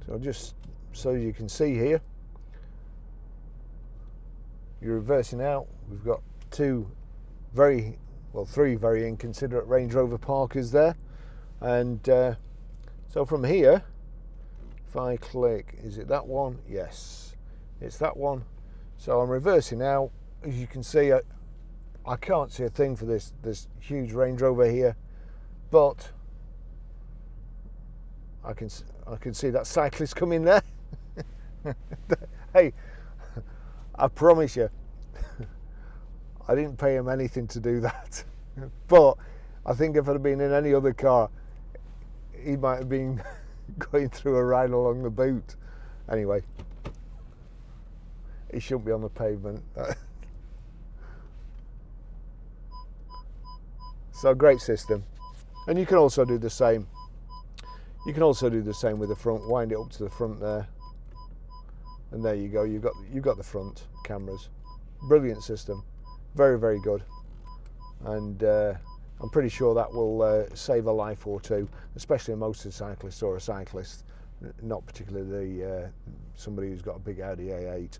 So just so you can see here, you're reversing out. We've got three very inconsiderate Range Rover Parkers there. And so from here, if I click, is it that one? Yes, it's that one. So I'm reversing out. As you can see, I can't see a thing for this huge Range Rover here, but I can see that cyclist coming there. Hey, I promise you, I didn't pay him anything to do that. But I think if it had been in any other car, he might have been going through a ride along the boot. Anyway, he shouldn't be on the pavement. So great system. And you can also do the same. You can also do the same with the front. Wind it up to the front there, and there you go. You've got the front cameras. Brilliant system. Very, very good. And I'm pretty sure that will save a life or two, especially a motorcyclist or a cyclist, not particularly somebody who's got a big Audi A8.